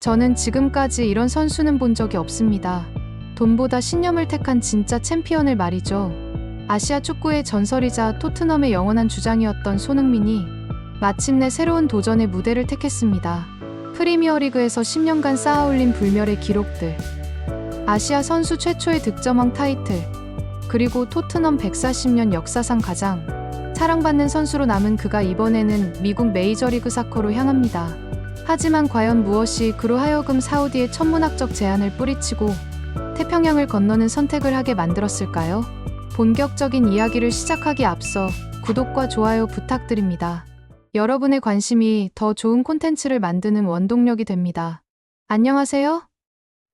저는 지금까지 이런 선수는 본 적이 없습니다. 돈보다 신념을 택한 진짜 챔피언을 말이죠. 아시아 축구의 전설이자 토트넘의 영원한 주장이었던 손흥민이 마침내 새로운 도전의 무대를 택했습니다. 프리미어리그에서 10년간 쌓아올린 불멸의 기록들, 아시아 선수 최초의 득점왕 타이틀, 그리고 토트넘 140년 역사상 가장 사랑받는 선수로 남은 그가 이번에는 미국 메이저리그 사커로 향합니다. 하지만 과연 무엇이 그로 하여금 사우디의 천문학적 제안을 뿌리치고 태평양을 건너는 선택을 하게 만들었을까요? 본격적인 이야기를 시작하기 앞서 구독과 좋아요 부탁드립니다. 여러분의 관심이 더 좋은 콘텐츠를 만드는 원동력이 됩니다. 안녕하세요.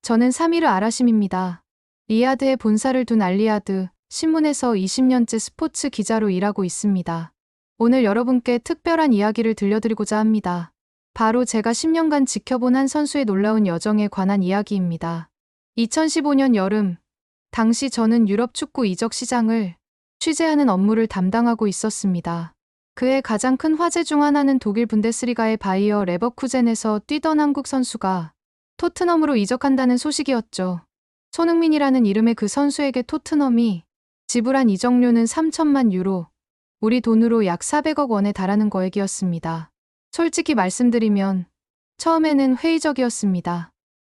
저는 사미르 아라심입니다. 리야드에 본사를 둔 알리야드 신문에서 20년째 스포츠 기자로 일하고 있습니다. 오늘 여러분께 특별한 이야기를 들려드리고자 합니다. 바로 제가 10년간 지켜본 한 선수의 놀라운 여정에 관한 이야기입니다. 2015년 여름, 당시 저는 유럽 축구 이적 시장을 취재하는 업무를 담당하고 있었습니다. 그의 가장 큰 화제 중 하나는 독일 분데스리가의 바이어 레버쿠젠에서 뛰던 한국 선수가 토트넘으로 이적한다는 소식이었죠. 손흥민이라는 이름의 그 선수에게 토트넘이 지불한 이적료는 3천만 유로, 우리 돈으로 약 400억 원에 달하는 거액이었습니다. 솔직히 말씀드리면 처음에는 회의적이었습니다.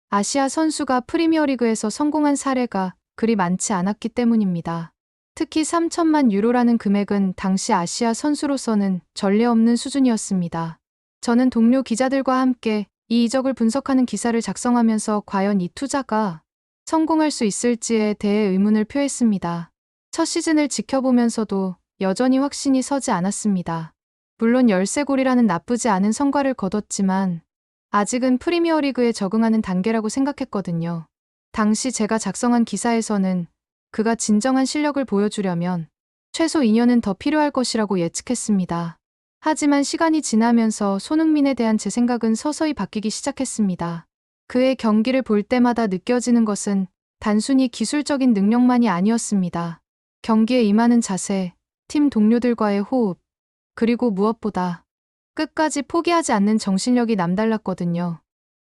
아시아 선수가 프리미어리그에서 성공한 사례가 그리 많지 않았기 때문입니다. 특히 3천만 유로라는 금액은 당시 아시아 선수로서는 전례 없는 수준이었습니다. 저는 동료 기자들과 함께 이 이적을 분석하는 기사를 작성하면서 과연 이 투자가 성공할 수 있을지에 대해 의문을 표했습니다. 첫 시즌을 지켜보면서도 여전히 확신이 서지 않았습니다. 물론 열세골이라는 나쁘지 않은 성과를 거뒀지만 아직은 프리미어리그에 적응하는 단계라고 생각했거든요. 당시 제가 작성한 기사에서는 그가 진정한 실력을 보여주려면 최소 2년은 더 필요할 것이라고 예측했습니다. 하지만 시간이 지나면서 손흥민에 대한 제 생각은 서서히 바뀌기 시작했습니다. 그의 경기를 볼 때마다 느껴지는 것은 단순히 기술적인 능력만이 아니었습니다. 경기에 임하는 자세, 팀 동료들과의 호흡, 그리고 무엇보다 끝까지 포기하지 않는 정신력이 남달랐거든요.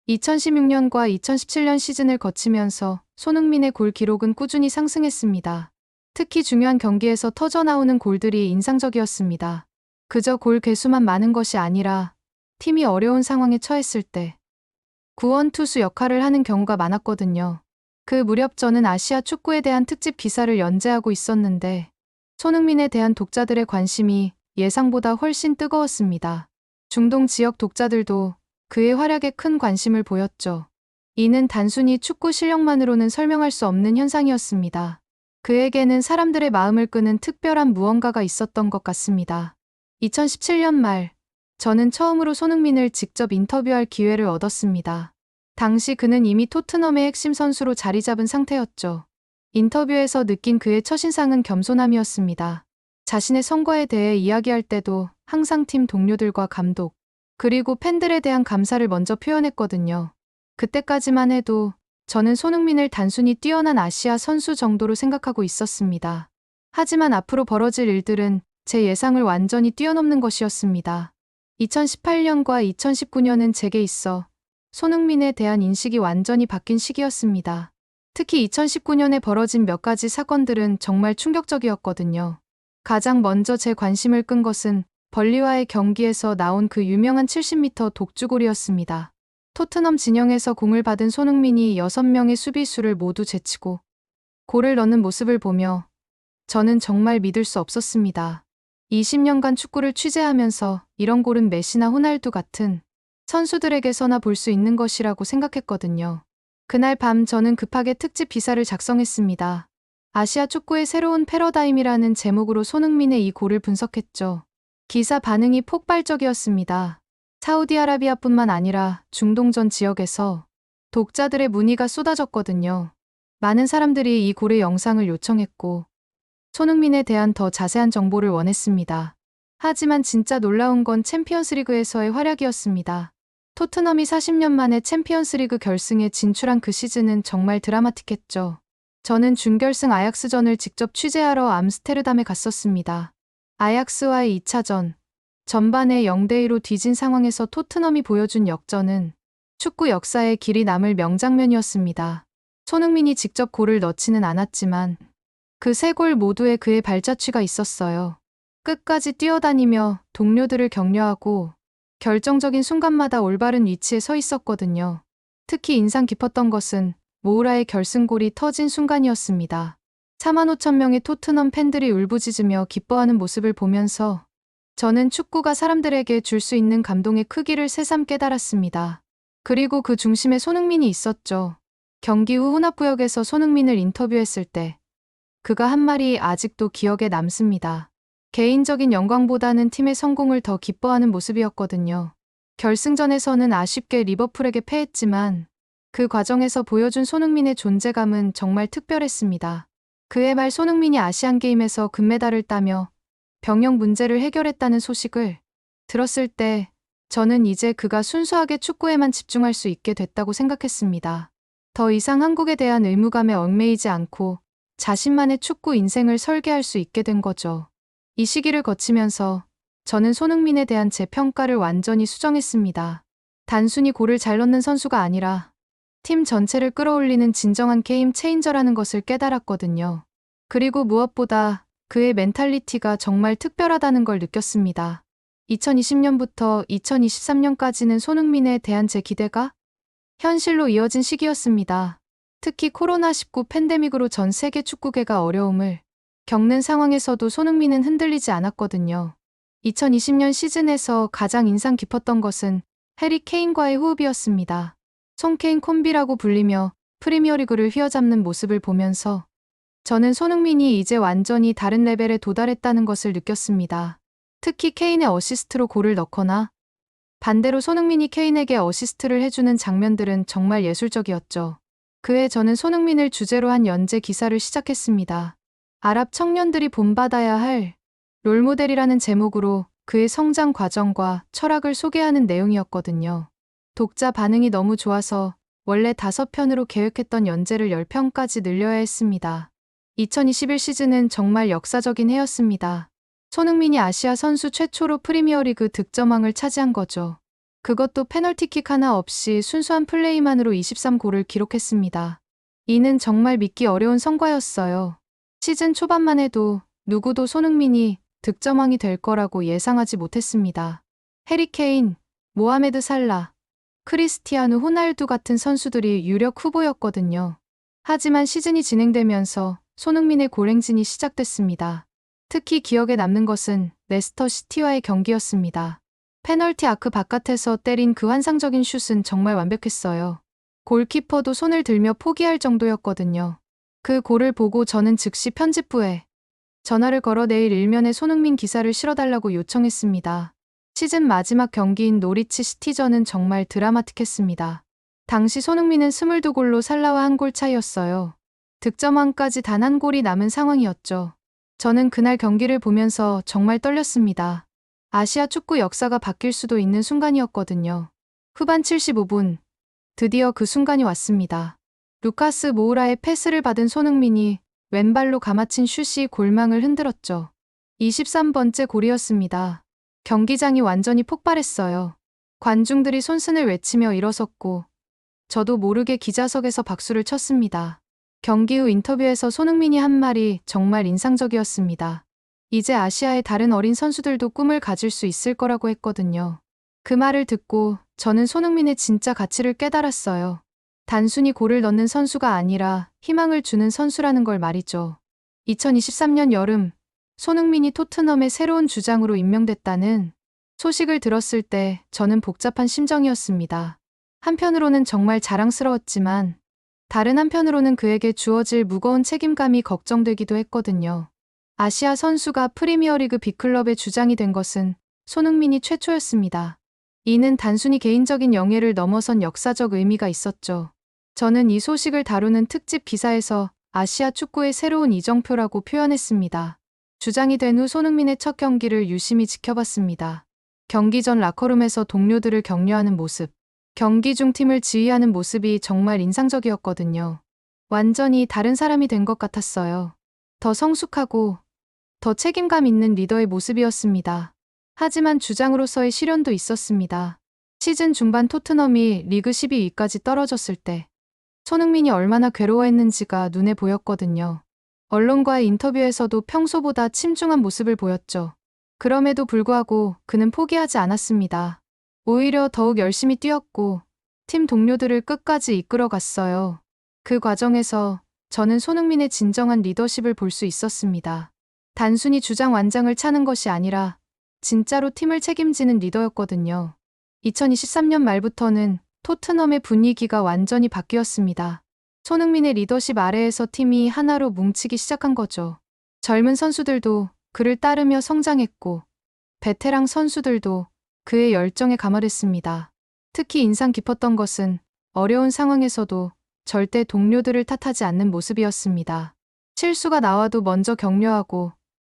2016년과 2017년 시즌을 거치면서 손흥민의 골 기록은 꾸준히 상승했습니다. 특히 중요한 경기에서 터져나오는 골들이 인상적이었습니다. 그저 골 개수만 많은 것이 아니라 팀이 어려운 상황에 처했을 때 구원 투수 역할을 하는 경우가 많았거든요. 그 무렵 저는 아시아 축구에 대한 특집 기사를 연재하고 있었는데 손흥민에 대한 독자들의 관심이 예상보다 훨씬 뜨거웠습니다. 중동 지역 독자들도 그의 활약에 큰 관심을 보였죠. 이는 단순히 축구 실력만으로는 설명할 수 없는 현상이었습니다. 그에게는 사람들의 마음을 끄는 특별한 무언가가 있었던 것 같습니다. 2017년 말, 저는 처음으로 손흥민을 직접 인터뷰할 기회를 얻었습니다. 당시 그는 이미 토트넘의 핵심 선수로 자리 잡은 상태였죠. 인터뷰에서 느낀 그의 첫인상은 겸손함이었습니다. 자신의 성과에 대해 이야기할 때도 항상 팀 동료들과 감독, 그리고 팬들에 대한 감사를 먼저 표현했거든요. 그때까지만 해도 저는 손흥민을 단순히 뛰어난 아시아 선수 정도로 생각하고 있었습니다. 하지만 앞으로 벌어질 일들은 제 예상을 완전히 뛰어넘는 것이었습니다. 2018년과 2019년은 제게 있어 손흥민에 대한 인식이 완전히 바뀐 시기였습니다. 특히 2019년에 벌어진 몇 가지 사건들은 정말 충격적이었거든요. 가장 먼저 제 관심을 끈 것은 벌리와의 경기에서 나온 그 유명한 70m 독주골이었습니다. 토트넘 진영에서 공을 받은 손흥민이 6명의 수비수를 모두 제치고 골을 넣는 모습을 보며 저는 정말 믿을 수 없었습니다. 20년간 축구를 취재하면서 이런 골은 메시나 호날두 같은 선수들에게서나 볼 수 있는 것이라고 생각했거든요. 그날 밤 저는 급하게 특집 기사를 작성했습니다. 아시아 축구의 새로운 패러다임이라는 제목으로 손흥민의 이 골을 분석했죠. 기사 반응이 폭발적이었습니다. 사우디아라비아뿐만 아니라 중동 전 지역에서 독자들의 문의가 쏟아졌거든요. 많은 사람들이 이 골의 영상을 요청했고 손흥민에 대한 더 자세한 정보를 원했습니다. 하지만 진짜 놀라운 건 챔피언스리그에서의 활약이었습니다. 토트넘이 40년 만에 챔피언스리그 결승에 진출한 그 시즌은 정말 드라마틱했죠. 저는 준결승 아약스전을 직접 취재하러 암스테르담에 갔었습니다. 아약스와의 2차전, 전반에 0대2로 뒤진 상황에서 토트넘이 보여준 역전은 축구 역사에 길이 남을 명장면이었습니다. 손흥민이 직접 골을 넣지는 않았지만 그 세 골 모두에 그의 발자취가 있었어요. 끝까지 뛰어다니며 동료들을 격려하고 결정적인 순간마다 올바른 위치에 서 있었거든요. 특히 인상 깊었던 것은 모우라의 결승골이 터진 순간이었습니다. 4만 5천 명의 토트넘 팬들이 울부짖으며 기뻐하는 모습을 보면서 저는 축구가 사람들에게 줄 수 있는 감동의 크기를 새삼 깨달았습니다. 그리고 그 중심에 손흥민이 있었죠. 경기 후 혼합구역에서 손흥민을 인터뷰했을 때 그가 한 말이 아직도 기억에 남습니다. 개인적인 영광보다는 팀의 성공을 더 기뻐하는 모습이었거든요. 결승전에서는 아쉽게 리버풀에게 패했지만 그 과정에서 보여준 손흥민의 존재감은 정말 특별했습니다. 그의 말 손흥민이 아시안게임에서 금메달을 따며 병역 문제를 해결했다는 소식을 들었을 때 저는 이제 그가 순수하게 축구에만 집중할 수 있게 됐다고 생각했습니다. 더 이상 한국에 대한 의무감에 얽매이지 않고 자신만의 축구 인생을 설계할 수 있게 된 거죠. 이 시기를 거치면서 저는 손흥민에 대한 제 평가를 완전히 수정했습니다. 단순히 골을 잘 넣는 선수가 아니라 팀 전체를 끌어올리는 진정한 게임 체인저라는 것을 깨달았거든요. 그리고 무엇보다 그의 멘탈리티가 정말 특별하다는 걸 느꼈습니다. 2020년부터 2023년까지는 손흥민에 대한 제 기대가 현실로 이어진 시기였습니다. 특히 코로나19 팬데믹으로 전 세계 축구계가 어려움을 겪는 상황에서도 손흥민은 흔들리지 않았거든요. 2020년 시즌에서 가장 인상 깊었던 것은 해리 케인과의 호흡이었습니다. 손케인 콤비라고 불리며 프리미어리그를 휘어잡는 모습을 보면서 저는 손흥민이 이제 완전히 다른 레벨에 도달했다는 것을 느꼈습니다. 특히 케인의 어시스트로 골을 넣거나 반대로 손흥민이 케인에게 어시스트를 해주는 장면들은 정말 예술적이었죠. 그해 저는 손흥민을 주제로 한 연재 기사를 시작했습니다. 아랍 청년들이 본받아야 할 롤모델이라는 제목으로 그의 성장 과정과 철학을 소개하는 내용이었거든요. 독자 반응이 너무 좋아서 원래 5편으로 계획했던 연재를 10편까지 늘려야 했습니다. 2021 시즌은 정말 역사적인 해였습니다. 손흥민이 아시아 선수 최초로 프리미어리그 득점왕을 차지한 거죠. 그것도 페널티킥 하나 없이 순수한 플레이만으로 23골을 기록했습니다. 이는 정말 믿기 어려운 성과였어요. 시즌 초반만 해도 누구도 손흥민이 득점왕이 될 거라고 예상하지 못했습니다. 해리 케인, 모하메드 살라, 크리스티아누 호날두 같은 선수들이 유력 후보였거든요. 하지만 시즌이 진행되면서 손흥민의 골행진이 시작됐습니다. 특히 기억에 남는 것은 레스터 시티와의 경기였습니다. 페널티 아크 바깥에서 때린 그 환상적인 슛은 정말 완벽했어요. 골키퍼도 손을 들며 포기할 정도였거든요. 그 골을 보고 저는 즉시 편집부에 전화를 걸어 내일 일면에 손흥민 기사를 실어달라고 요청했습니다. 시즌 마지막 경기인 노리치 시티전은 정말 드라마틱했습니다. 당시 손흥민은 22골로 살라와 한 골 차이였어요. 득점왕까지 단 한 골이 남은 상황이었죠. 저는 그날 경기를 보면서 정말 떨렸습니다. 아시아 축구 역사가 바뀔 수도 있는 순간이었거든요. 후반 75분, 드디어 그 순간이 왔습니다. 루카스 모우라의 패스를 받은 손흥민이 왼발로 감아친 슛이 골망을 흔들었죠. 23번째 골이었습니다. 경기장이 완전히 폭발했어요. 관중들이 손승을 외치며 일어섰고 저도 모르게 기자석에서 박수를 쳤습니다. 경기 후 인터뷰에서 손흥민이 한 말이 정말 인상적이었습니다. 이제 아시아의 다른 어린 선수들도 꿈을 가질 수 있을 거라고 했거든요. 그 말을 듣고 저는 손흥민의 진짜 가치를 깨달았어요. 단순히 골을 넣는 선수가 아니라 희망을 주는 선수라는 걸 말이죠. 2023년 여름, 손흥민이 토트넘의 새로운 주장으로 임명됐다는 소식을 들었을 때 저는 복잡한 심정이었습니다. 한편으로는 정말 자랑스러웠지만 다른 한편으로는 그에게 주어질 무거운 책임감이 걱정되기도 했거든요. 아시아 선수가 프리미어리그 B클럽의 주장이 된 것은 손흥민이 최초였습니다. 이는 단순히 개인적인 영예를 넘어선 역사적 의미가 있었죠. 저는 이 소식을 다루는 특집 기사에서 아시아 축구의 새로운 이정표라고 표현했습니다. 주장이 된 후 손흥민의 첫 경기를 유심히 지켜봤습니다. 경기 전 라커룸에서 동료들을 격려하는 모습, 경기 중 팀을 지휘하는 모습이 정말 인상적이었거든요. 완전히 다른 사람이 된 것 같았어요. 더 성숙하고 더 책임감 있는 리더의 모습이었습니다. 하지만 주장으로서의 시련도 있었습니다. 시즌 중반 토트넘이 리그 12위까지 떨어졌을 때 손흥민이 얼마나 괴로워했는지가 눈에 보였거든요. 언론과의 인터뷰에서도 평소보다 침중한 모습을 보였죠. 그럼에도 불구하고 그는 포기하지 않았습니다. 오히려 더욱 열심히 뛰었고 팀 동료들을 끝까지 이끌어갔어요. 그 과정에서 저는 손흥민의 진정한 리더십을 볼 수 있었습니다. 단순히 주장 완장을 차는 것이 아니라 진짜로 팀을 책임지는 리더였거든요. 2023년 말부터는 토트넘의 분위기가 완전히 바뀌었습니다. 손흥민의 리더십 아래에서 팀이 하나로 뭉치기 시작한 거죠. 젊은 선수들도 그를 따르며 성장했고 베테랑 선수들도 그의 열정에 감화됐습니다. 특히 인상 깊었던 것은 어려운 상황에서도 절대 동료들을 탓하지 않는 모습이었습니다. 실수가 나와도 먼저 격려하고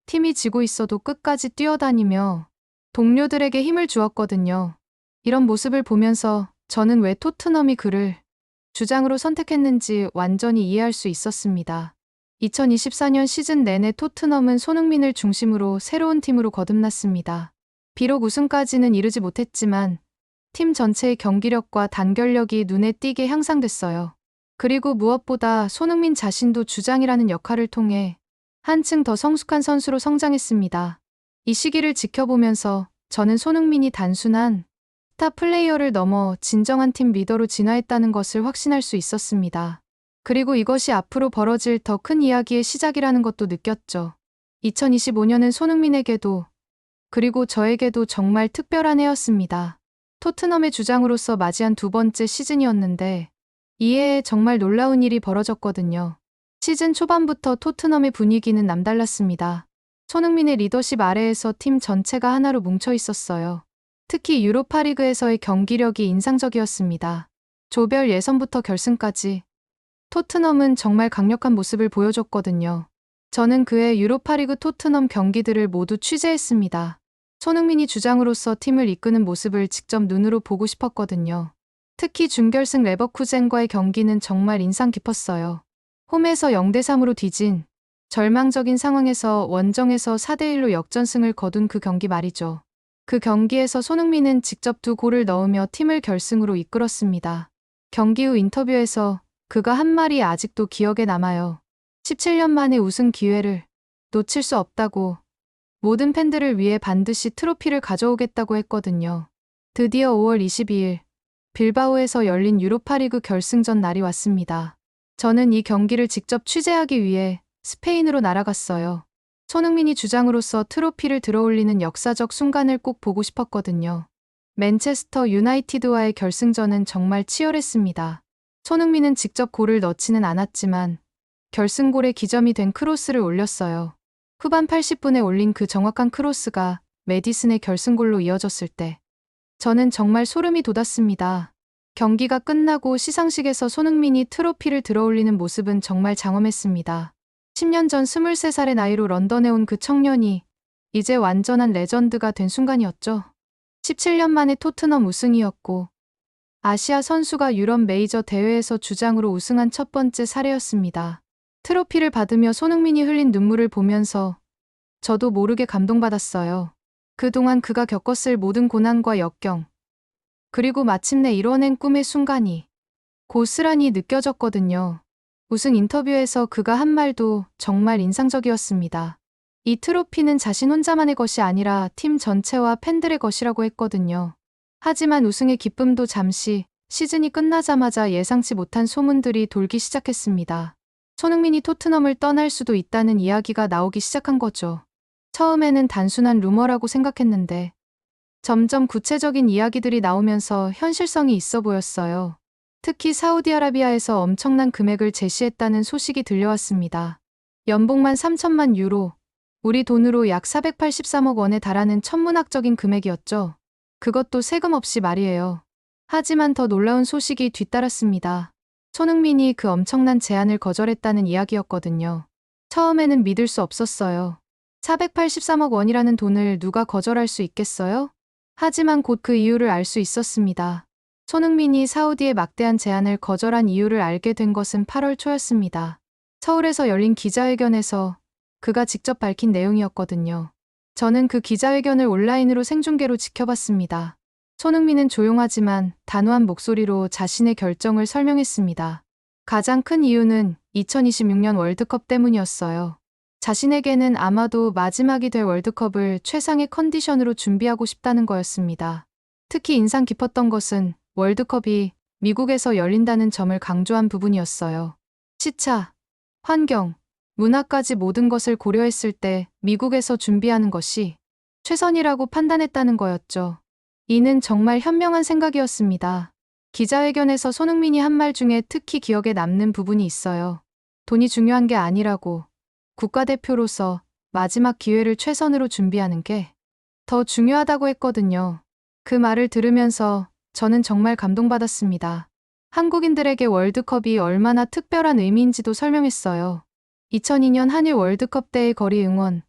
팀이 지고 있어도 끝까지 뛰어다니며 동료들에게 힘을 주었거든요. 이런 모습을 보면서 저는 왜 토트넘이 그를 주장으로 선택했는지 완전히 이해할 수 있었습니다. 2024년 시즌 내내 토트넘은 손흥민을 중심으로 새로운 팀으로 거듭났습니다. 비록 우승까지는 이르지 못했지만 팀 전체의 경기력과 단결력이 눈에 띄게 향상됐어요. 그리고 무엇보다 손흥민 자신도 주장이라는 역할을 통해 한층 더 성숙한 선수로 성장했습니다. 이 시기를 지켜보면서 저는 손흥민이 단순한 스타 플레이어를 넘어 진정한 팀 리더로 진화했다는 것을 확신할 수 있었습니다. 그리고 이것이 앞으로 벌어질 더 큰 이야기의 시작이라는 것도 느꼈죠. 2025년은 손흥민에게도 그리고 저에게도 정말 특별한 해였습니다. 토트넘의 주장으로서 맞이한 두 번째 시즌이었는데 이 해에 정말 놀라운 일이 벌어졌거든요. 시즌 초반부터 토트넘의 분위기는 남달랐습니다. 손흥민의 리더십 아래에서 팀 전체가 하나로 뭉쳐 있었어요. 특히 유로파리그에서의 경기력이 인상적이었습니다. 조별 예선부터 결승까지 토트넘은 정말 강력한 모습을 보여줬거든요. 저는 그해 유로파리그 토트넘 경기들을 모두 취재했습니다. 손흥민이 주장으로서 팀을 이끄는 모습을 직접 눈으로 보고 싶었거든요. 특히 준결승 레버쿠젠과의 경기는 정말 인상 깊었어요. 홈에서 0대3으로 뒤진 절망적인 상황에서 원정에서 4대1로 역전승을 거둔 그 경기 말이죠. 그 경기에서 손흥민은 직접 두 골을 넣으며 팀을 결승으로 이끌었습니다. 경기 후 인터뷰에서 그가 한 말이 아직도 기억에 남아요. 17년 만에 우승 기회를 놓칠 수 없다고, 모든 팬들을 위해 반드시 트로피를 가져오겠다고 했거든요. 드디어 5월 22일 빌바오에서 열린 유로파리그 결승전 날이 왔습니다. 저는 이 경기를 직접 취재하기 위해 스페인으로 날아갔어요. 손흥민이 주장으로서 트로피를 들어올리는 역사적 순간을 꼭 보고 싶었거든요. 맨체스터 유나이티드와의 결승전은 정말 치열했습니다. 손흥민은 직접 골을 넣지는 않았지만 결승골의 기점이 된 크로스를 올렸어요. 후반 80분에 올린 그 정확한 크로스가 메디슨의 결승골로 이어졌을 때 저는 정말 소름이 돋았습니다. 경기가 끝나고 시상식에서 손흥민이 트로피를 들어올리는 모습은 정말 장엄했습니다. 10년 전 23살의 나이로 런던에 온 그 청년이 이제 완전한 레전드가 된 순간이었죠. 17년 만에 토트넘 우승이었고 아시아 선수가 유럽 메이저 대회에서 주장으로 우승한 첫 번째 사례였습니다. 트로피를 받으며 손흥민이 흘린 눈물을 보면서 저도 모르게 감동받았어요. 그동안 그가 겪었을 모든 고난과 역경, 그리고 마침내 이뤄낸 꿈의 순간이 고스란히 느껴졌거든요. 우승 인터뷰에서 그가 한 말도 정말 인상적이었습니다. 이 트로피는 자신 혼자만의 것이 아니라 팀 전체와 팬들의 것이라고 했거든요. 하지만 우승의 기쁨도 잠시, 시즌이 끝나자마자 예상치 못한 소문들이 돌기 시작했습니다. 손흥민이 토트넘을 떠날 수도 있다는 이야기가 나오기 시작한 거죠. 처음에는 단순한 루머라고 생각했는데 점점 구체적인 이야기들이 나오면서 현실성이 있어 보였어요. 특히 사우디아라비아에서 엄청난 금액을 제시했다는 소식이 들려왔습니다. 연봉만 3천만 유로, 우리 돈으로 약 483억 원에 달하는 천문학적인 금액이었죠. 그것도 세금 없이 말이에요. 하지만 더 놀라운 소식이 뒤따랐습니다. 손흥민이 그 엄청난 제안을 거절했다는 이야기였거든요. 처음에는 믿을 수 없었어요. 483억 원이라는 돈을 누가 거절할 수 있겠어요? 하지만 곧 그 이유를 알 수 있었습니다. 손흥민이 사우디의 막대한 제안을 거절한 이유를 알게 된 것은 8월 초였습니다. 서울에서 열린 기자회견에서 그가 직접 밝힌 내용이었거든요. 저는 그 기자회견을 온라인으로 생중계로 지켜봤습니다. 손흥민은 조용하지만 단호한 목소리로 자신의 결정을 설명했습니다. 가장 큰 이유는 2026년 월드컵 때문이었어요. 자신에게는 아마도 마지막이 될 월드컵을 최상의 컨디션으로 준비하고 싶다는 거였습니다. 특히 인상 깊었던 것은 월드컵이 미국에서 열린다는 점을 강조한 부분이었어요. 시차, 환경, 문화까지 모든 것을 고려했을 때 미국에서 준비하는 것이 최선이라고 판단했다는 거였죠. 이는 정말 현명한 생각이었습니다. 기자회견에서 손흥민이 한 말 중에 특히 기억에 남는 부분이 있어요. 돈이 중요한 게 아니라고, 국가대표로서 마지막 기회를 최선으로 준비하는 게 더 중요하다고 했거든요. 그 말을 들으면서 저는 정말 감동받았습니다. 한국인들에게 월드컵이 얼마나 특별한 의미인지도 설명했어요. 2002년 한일 월드컵 때의 거리 응원,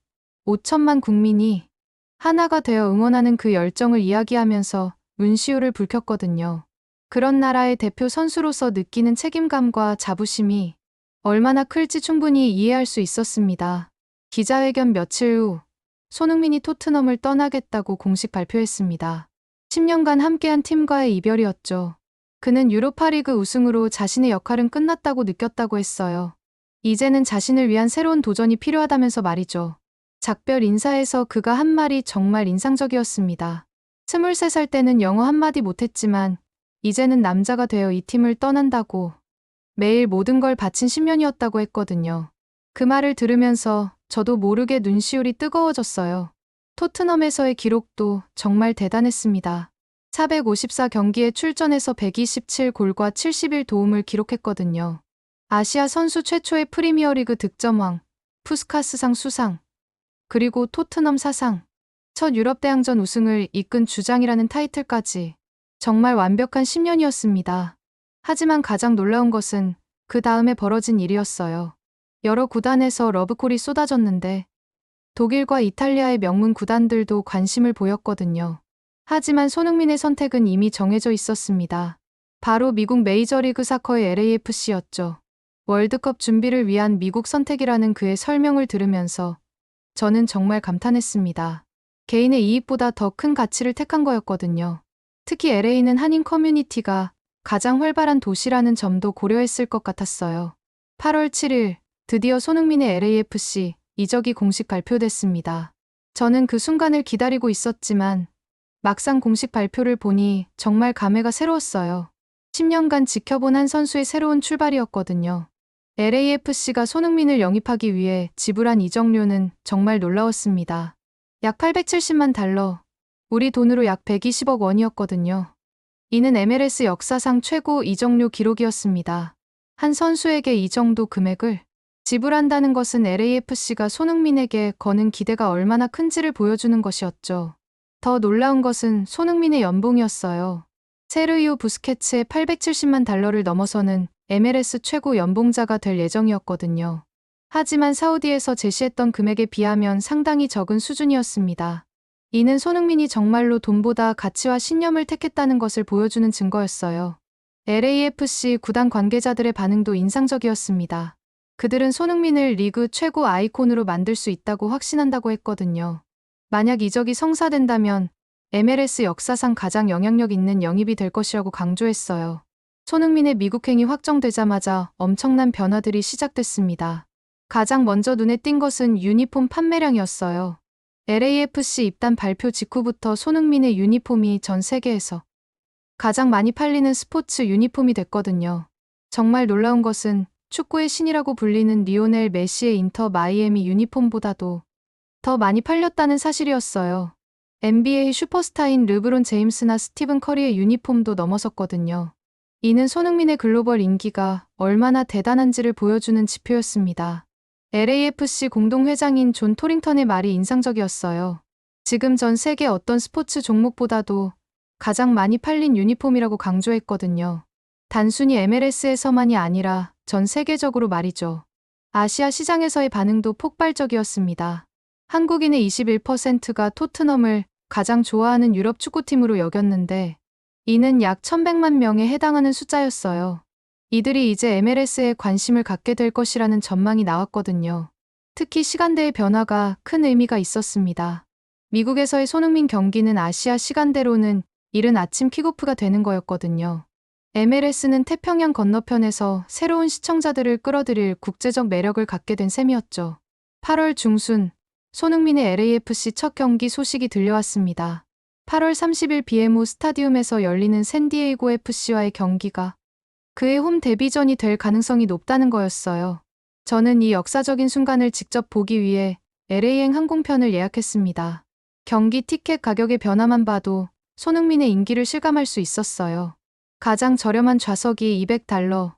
5천만 국민이 하나가 되어 응원하는 그 열정을 이야기하면서 문시호를 불켰거든요. 그런 나라의 대표 선수로서 느끼는 책임감과 자부심이 얼마나 클지 충분히 이해할 수 있었습니다. 기자회견 며칠 후 손흥민이 토트넘을 떠나겠다고 공식 발표했습니다. 10년간 함께한 팀과의 이별이었죠. 그는 유로파리그 우승으로 자신의 역할은 끝났다고 느꼈다고 했어요. 이제는 자신을 위한 새로운 도전이 필요하다면서 말이죠. 작별 인사에서 그가 한 말이 정말 인상적이었습니다. 23살 때는 영어 한마디 못했지만 이제는 남자가 되어 이 팀을 떠난다고, 매일 모든 걸 바친 10년이었다고 했거든요. 그 말을 들으면서 저도 모르게 눈시울이 뜨거워졌어요. 토트넘에서의 기록도 정말 대단했습니다. 454경기에 출전해서 127골과 71도움을 기록했거든요. 아시아 선수 최초의 프리미어리그 득점왕, 푸스카스상 수상, 그리고 토트넘 사상, 첫 유럽 대항전 우승을 이끈 주장이라는 타이틀까지 정말 완벽한 10년이었습니다. 하지만 가장 놀라운 것은 그 다음에 벌어진 일이었어요. 여러 구단에서 러브콜이 쏟아졌는데 독일과 이탈리아의 명문 구단들도 관심을 보였거든요. 하지만 손흥민의 선택은 이미 정해져 있었습니다. 바로 미국 메이저리그 사커의 LAFC였죠. 월드컵 준비를 위한 미국 선택이라는 그의 설명을 들으면서 저는 정말 감탄했습니다. 개인의 이익보다 더 큰 가치를 택한 거였거든요. 특히 LA는 한인 커뮤니티가 가장 활발한 도시라는 점도 고려했을 것 같았어요. 8월 7일, 드디어 손흥민의 LAFC 이적이 공식 발표됐습니다. 저는 그 순간을 기다리고 있었지만 막상 공식 발표를 보니 정말 감회가 새로웠어요. 10년간 지켜본 한 선수의 새로운 출발이었거든요. LAFC가 손흥민을 영입하기 위해 지불한 이적료는 정말 놀라웠습니다. 약 870만 달러, 우리 돈으로 약 120억 원이었거든요. 이는 MLS 역사상 최고 이적료 기록이었습니다. 한 선수에게 이 정도 금액을 지불한다는 것은 LAFC가 손흥민에게 거는 기대가 얼마나 큰지를 보여주는 것이었죠. 더 놀라운 것은 손흥민의 연봉이었어요. 세르히오 부스케츠의 870만 달러를 넘어서는 MLS 최고 연봉자가 될 예정이었거든요. 하지만 사우디에서 제시했던 금액에 비하면 상당히 적은 수준이었습니다. 이는 손흥민이 정말로 돈보다 가치와 신념을 택했다는 것을 보여주는 증거였어요. LAFC 구단 관계자들의 반응도 인상적이었습니다. 그들은 손흥민을 리그 최고 아이콘으로 만들 수 있다고 확신한다고 했거든요. 만약 이적이 성사된다면 MLS 역사상 가장 영향력 있는 영입이 될 것이라고 강조했어요. 손흥민의 미국행이 확정되자마자 엄청난 변화들이 시작됐습니다. 가장 먼저 눈에 띈 것은 유니폼 판매량이었어요. LAFC 입단 발표 직후부터 손흥민의 유니폼이 전 세계에서 가장 많이 팔리는 스포츠 유니폼이 됐거든요. 정말 놀라운 것은 축구의 신이라고 불리는 리오넬 메시의 인터 마이애미 유니폼보다도 더 많이 팔렸다는 사실이었어요. NBA 슈퍼스타인 르브론 제임스나 스티븐 커리의 유니폼도 넘어섰거든요. 이는 손흥민의 글로벌 인기가 얼마나 대단한지를 보여주는 지표였습니다. LAFC 공동회장인 존 토링턴의 말이 인상적이었어요. 지금 전 세계 어떤 스포츠 종목보다도 가장 많이 팔린 유니폼이라고 강조했거든요. 단순히 MLS에서만이 아니라 전 세계적으로 말이죠. 아시아 시장에서의 반응도 폭발적이었습니다. 한국인의 21%가 토트넘을 가장 좋아하는 유럽 축구팀으로 여겼는데 이는 약 1100만 명에 해당하는 숫자였어요. 이들이 이제 MLS에 관심을 갖게 될 것이라는 전망이 나왔거든요. 특히 시간대의 변화가 큰 의미가 있었습니다. 미국에서의 손흥민 경기는 아시아 시간대로는 이른 아침 킥오프가 되는 거였거든요. MLS는 태평양 건너편에서 새로운 시청자들을 끌어들일 국제적 매력을 갖게 된 셈이었죠. 8월 중순, 손흥민의 LAFC 첫 경기 소식이 들려왔습니다. 8월 30일 BMO 스타디움에서 열리는 샌디에이고 FC와의 경기가 그의 홈 데뷔전이 될 가능성이 높다는 거였어요. 저는 이 역사적인 순간을 직접 보기 위해 LA행 항공편을 예약했습니다. 경기 티켓 가격의 변화만 봐도 손흥민의 인기를 실감할 수 있었어요. 가장 저렴한 좌석이 $200,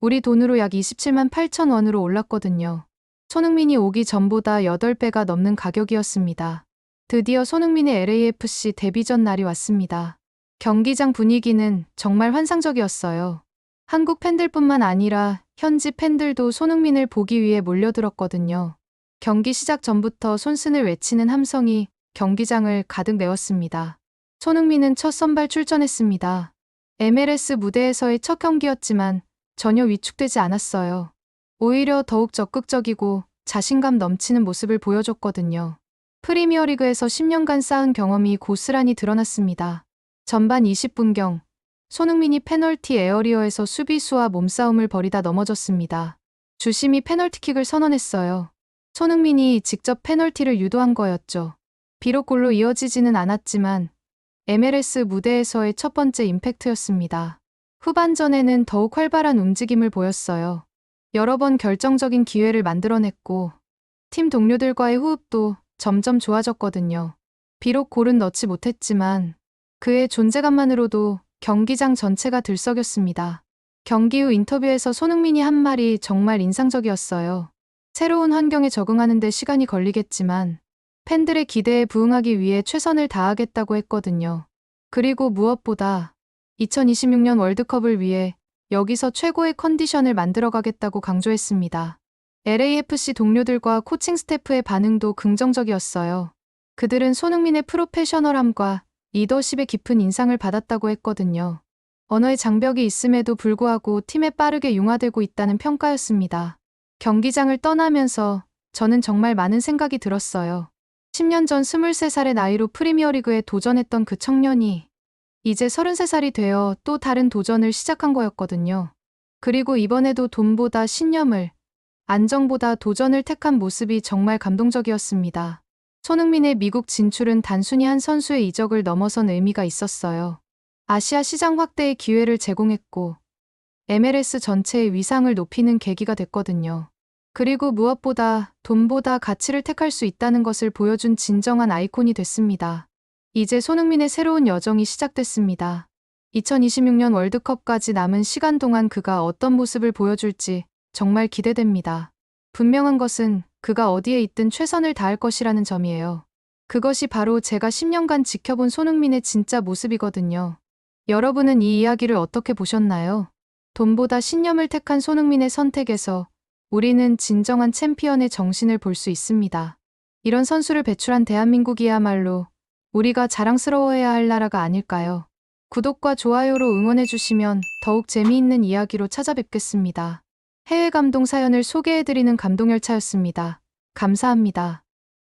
우리 돈으로 약 27만 8천 원으로 올랐거든요. 손흥민이 오기 전보다 8배가 넘는 가격이었습니다. 드디어 손흥민의 LAFC 데뷔전 날이 왔습니다. 경기장 분위기는 정말 환상적이었어요. 한국 팬들뿐만 아니라 현지 팬들도 손흥민을 보기 위해 몰려들었거든요. 경기 시작 전부터 손슨을 외치는 함성이 경기장을 가득 메웠습니다. 손흥민은 첫 선발 출전했습니다. MLS 무대에서의 첫 경기였지만 전혀 위축되지 않았어요. 오히려 더욱 적극적이고 자신감 넘치는 모습을 보여줬거든요. 프리미어리그에서 10년간 쌓은 경험이 고스란히 드러났습니다. 전반 20분경 손흥민이 페널티 에어리어에서 수비수와 몸싸움을 벌이다 넘어졌습니다. 주심이 페널티킥을 선언했어요. 손흥민이 직접 페널티를 유도한 거였죠. 비록 골로 이어지지는 않았지만 MLS 무대에서의 첫 번째 임팩트였습니다. 후반전에는 더욱 활발한 움직임을 보였어요. 여러 번 결정적인 기회를 만들어냈고 팀 동료들과의 호흡도 점점 좋아졌거든요. 비록 골은 넣지 못했지만 그의 존재감만으로도 경기장 전체가 들썩였습니다. 경기 후 인터뷰에서 손흥민이 한 말이 정말 인상적이었어요. 새로운 환경에 적응하는 데 시간이 걸리겠지만 팬들의 기대에 부응하기 위해 최선을 다하겠다고 했거든요. 그리고 무엇보다 2026년 월드컵을 위해 여기서 최고의 컨디션을 만들어가겠다고 강조했습니다. LAFC 동료들과 코칭 스태프의 반응도 긍정적이었어요. 그들은 손흥민의 프로페셔널함과 리더십의 깊은 인상을 받았다고 했거든요. 언어의 장벽이 있음에도 불구하고 팀에 빠르게 융화되고 있다는 평가였습니다. 경기장을 떠나면서 저는 정말 많은 생각이 들었어요. 10년 전 23살의 나이로 프리미어리그에 도전했던 그 청년이 이제 33살이 되어 또 다른 도전을 시작한 거였거든요. 그리고 이번에도 돈보다 신념을, 안정보다 도전을 택한 모습이 정말 감동적이었습니다. 손흥민의 미국 진출은 단순히 한 선수의 이적을 넘어선 의미가 있었어요. 아시아 시장 확대의 기회를 제공했고 MLS 전체의 위상을 높이는 계기가 됐거든요. 그리고 무엇보다 돈보다 가치를 택할 수 있다는 것을 보여준 진정한 아이콘이 됐습니다. 이제 손흥민의 새로운 여정이 시작됐습니다. 2026년 월드컵까지 남은 시간 동안 그가 어떤 모습을 보여줄지 정말 기대됩니다. 분명한 것은 그가 어디에 있든 최선을 다할 것이라는 점이에요. 그것이 바로 제가 10년간 지켜본 손흥민의 진짜 모습이거든요. 여러분은 이 이야기를 어떻게 보셨나요? 돈보다 신념을 택한 손흥민의 선택에서 우리는 진정한 챔피언의 정신을 볼 수 있습니다. 이런 선수를 배출한 대한민국이야말로 우리가 자랑스러워해야 할 나라가 아닐까요? 구독과 좋아요로 응원해주시면 더욱 재미있는 이야기로 찾아뵙겠습니다. 해외 감동 사연을 소개해드리는 감동열차였습니다. 감사합니다.